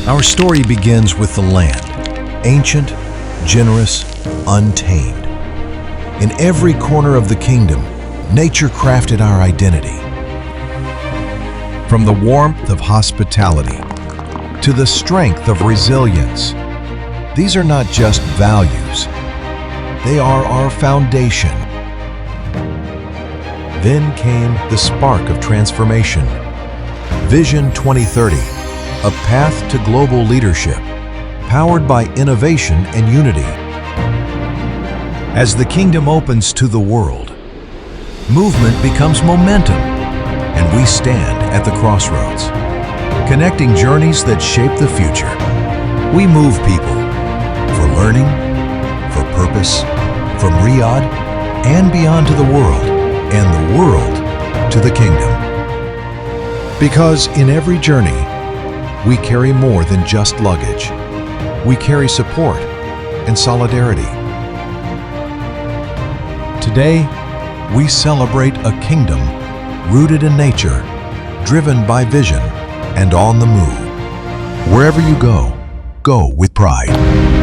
Our story begins with the land, ancient, generous, untamed. In every corner of the kingdom, nature crafted our identity. From the warmth of hospitality to the strength of resilience, these are not just values, they are our foundation. Then came the spark of transformation. Vision 2030, a path to global leadership, powered by innovation and unity. As the kingdom opens to the world, movement becomes momentum, and we stand at the crossroads, connecting journeys that shape the future. We move people for learning, for purpose, from Riyadh and beyond to the world, and the world to the kingdom. Because in every journey, we carry more than just luggage. We carry support and solidarity. Today, we celebrate a kingdom rooted in nature, driven by vision, and on the move. Wherever you go, go with pride.